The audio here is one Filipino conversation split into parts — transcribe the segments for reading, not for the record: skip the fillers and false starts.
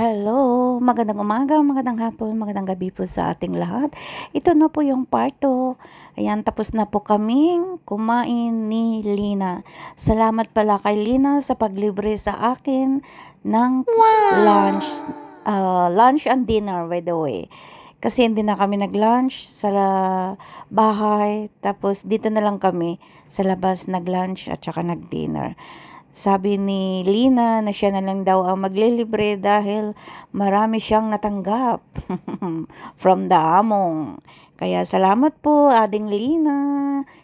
Hello, magandang umaga, magandang hapon, magandang gabi po sa ating lahat. Ito na po yung part 2. Ayan, tapos na po kaming kumain ni Lina. Salamat pala kay Lina sa paglibre sa akin ng lunch. Lunch and dinner, by the way. Kasi hindi na kami nag-lunch sa bahay. Tapos dito na lang kami sa labas nag-lunch at saka nag-dinner. Sabi ni Lina na siya na lang daw ang maglilibre dahil marami siyang natanggap from the among. Kaya salamat po, Ading Lina.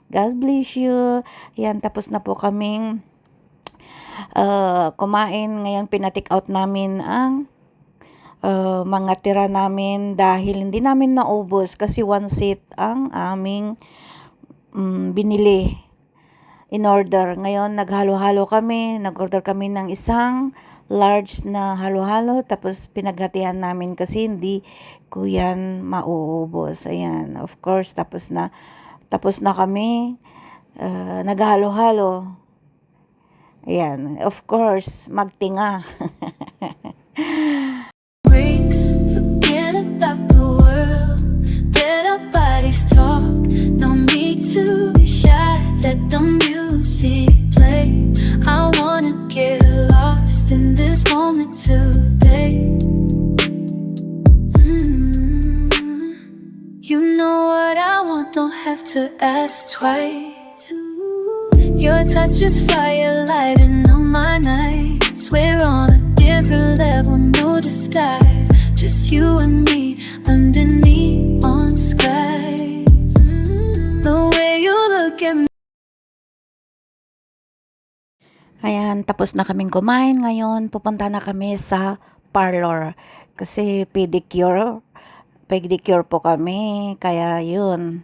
God bless you. Yan, tapos na po kaming kumain. Ngayon, pinatik out namin ang mga tira namin dahil hindi namin naubos kasi one seat ang aming binili in order. Ngayon, naghalo-halo kami. Nag-order kami ng isang large na halo-halo. Tapos, pinaghatihan namin kasi hindi ko yan mauubos. Ayan, of course, tapos na kami. Naghalo-halo. Ayan, of course, magtinga. Breaks, forget about the world. Let our bodies talk. No need to be shy. Let the music play. I wanna get lost in this moment today. You know what I want, don't have to ask twice. Your touch is fire lighting up my nights. We're on a different level, no disguise. Just you and me underneath on skies. The way you look at me. Ayan, tapos na kaming kumain. Ngayon, pupunta na kami sa parlor. Kasi pedicure po kami. Kaya yun,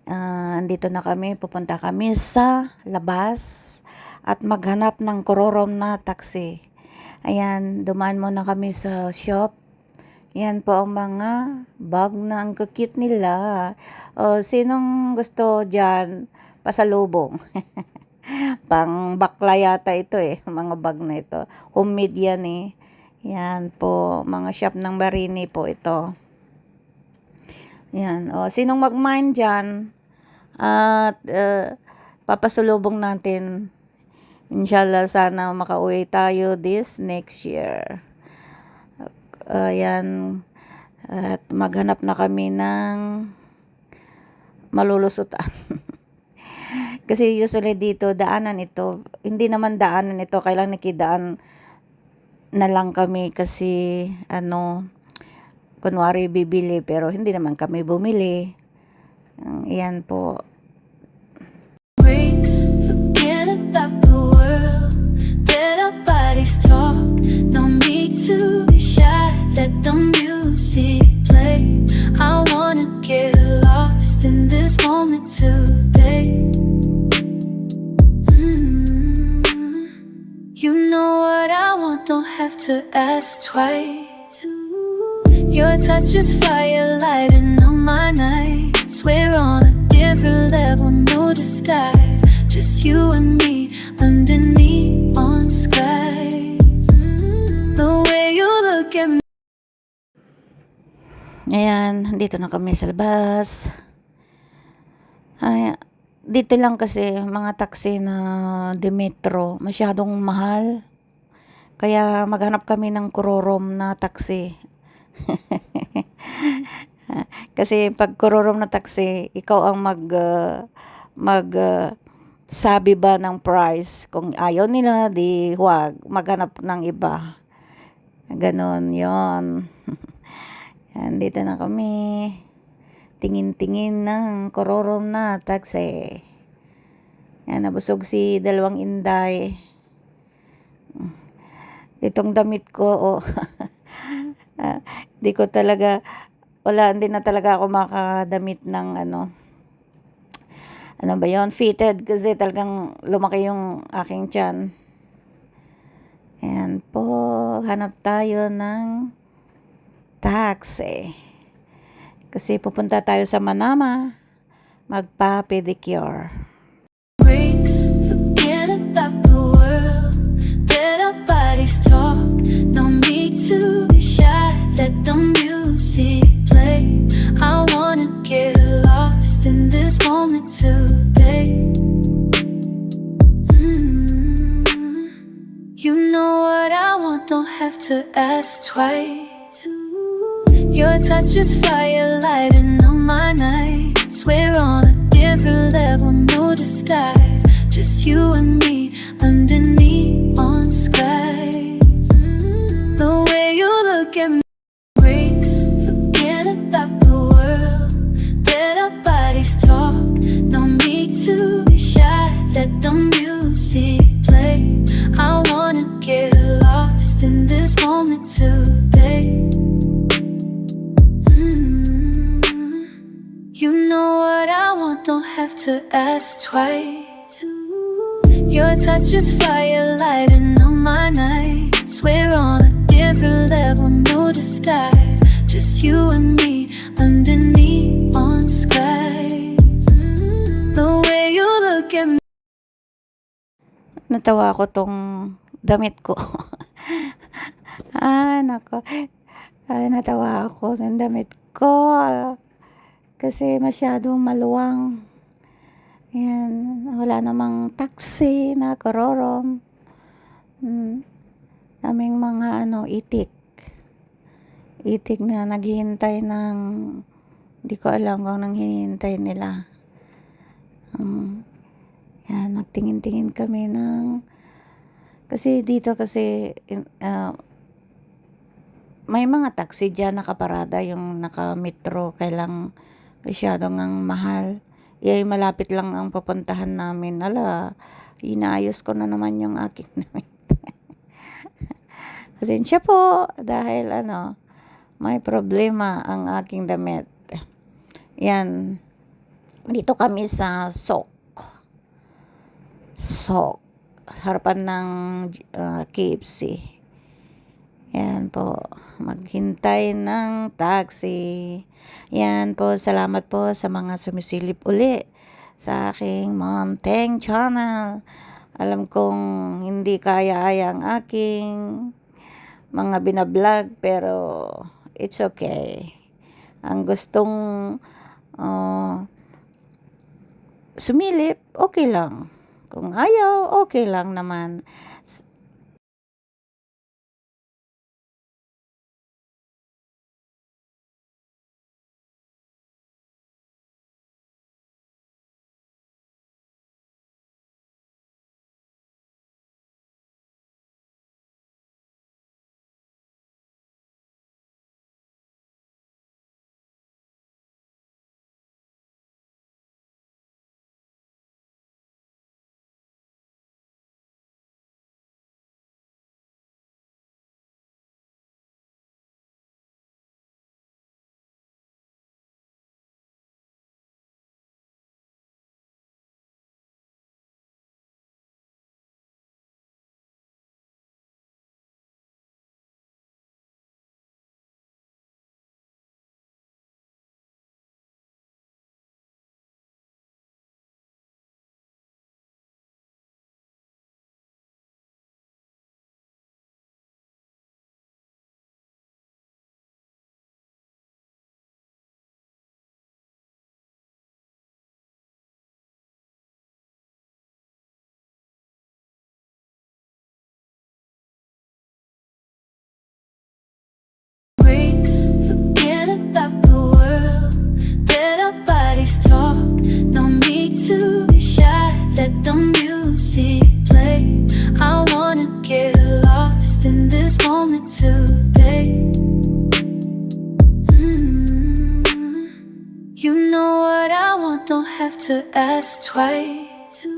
andito na kami. Pupunta kami sa labas at maghanap ng kororom na taxi. Ayan, dumaan muna kami sa shop. Yan po ang mga bag na ang cute nila. O, sinong gusto dyan? Pasalubong. Pang bakla yata ito mga bag na ito. Homemade yan Yan po, mga shop ng Barini po ito. Yan, sinong mag-mine dyan? At papasulubong natin. Inshallah, sana makauwi tayo this next year. Yan, at maghanap na kami ng malulusutan. Kasi usually dito, daanan ito. Hindi naman daanan ito. Kailang nakidaan na lang kami kasi, kunwari bibili. Pero hindi naman kami bumili. Iyan po. Breaks, forget about the world. Let our bodies talk. No need to be shy. Let the music play. I wanna get lost in this moment today. You know what I want, don't have to ask twice. Your touch is fire lighting up my nights. We're on a different level, no disguise. Just you and me underneath on skies. The way you look at me. Ayan, dito na kami sa labas. Ay, dito lang kasi mga taxi na Demetro, masyadong mahal. Kaya maghanap kami ng kororom na taxi. Kasi pag kororom na taxi, ikaw ang sabi ba ng price. Kung ayaw nila, di huwag. Maghanap ng iba. Ganon, yon. Yan, dito na kami. Tingin-tingin ng kororom na taxi. Yan, nabusog si dalawang inday. Itong damit ko, hindi ko talaga, hindi na talaga ako makadamit ng ano ba yon, fitted kasi talagang lumaki yung aking tiyan. Ayan po, hanap tayo ng taxi. Kasi pupunta tayo sa Manama, magpa-pedicure. Breaks, forget about the world. Let our bodies talk. No need to be have to ask twice. Your touch is fire lighting up my nights. We're on a different level, no disguise. Just you and me underneath on skies. The way you look at me breaks. Forget about the world. Let our bodies talk. No need to be shy. Let the music play. I wanna get lost in this moment today. You know what I want, don't have to ask twice. Your touch is fire lighting up my nights. We're on a different level, no disguise. Just you and me underneath on skies. The way you look at me. Natawa ko tong damit ko. Nako. Natawa ako ng damit ko. Kasi masyadong maluwang. Yan. Wala namang taxi na kororom. Daming mga itik. Itik na naghihintay ng, hindi ko alam kung anong hinihintay nila. Yan, magtingin-tingin kami ng, kasi dito may mga taxi dyan nakaparada, yung naka-metro, kailang masyadong ang mahal. Malapit lang ang pupuntahan namin. Inayos ko na naman yung aking damit. Pasensya po, dahil may problema ang aking damit. Yan, dito kami sa Sok, harapan ng KFC. Yan po, maghintay ng taxi. Yan po, salamat po sa mga sumisilip uli sa aking Monteng channel. Alam kong hindi kaya-aya ang aking mga binablog, pero it's okay. Ang gustong sumilip, okay lang. Kung ayaw, okay lang naman. Breaks. Forget about the world. Let our bodies talk. No need to be shy. Let the music play. I wanna get lost in this moment today. You know what I want, don't have to ask twice.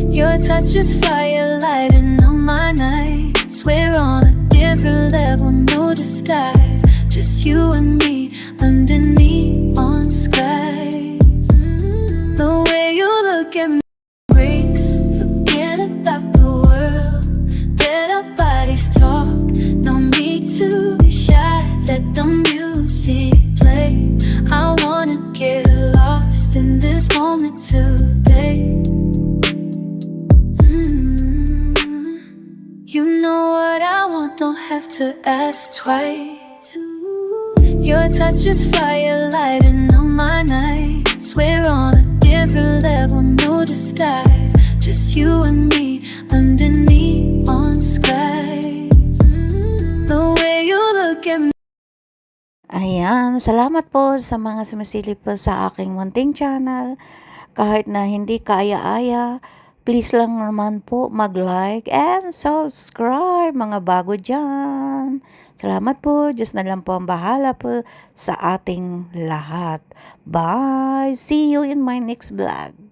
Your touch is fire lighting up my nights. We're on a different level, no disguise. Just you and me underneath on skies. The way you look at me breaks. Forget about the world. Let our bodies talk. No need to be shy. Let the music play. I wanna get lost in this moment today. You know what I want, don't have to ask twice. Your touch is fire lighting up my nights. We're on a different level, no disguise. Just you and me underneath on skies. Ayan, salamat po sa mga sumisilip po sa aking munting channel. Kahit na hindi kaaya-aya, please lang naman po mag-like and subscribe mga bago dyan. Salamat po. Diyos na lang po ang bahala po sa ating lahat. Bye! See you in my next vlog.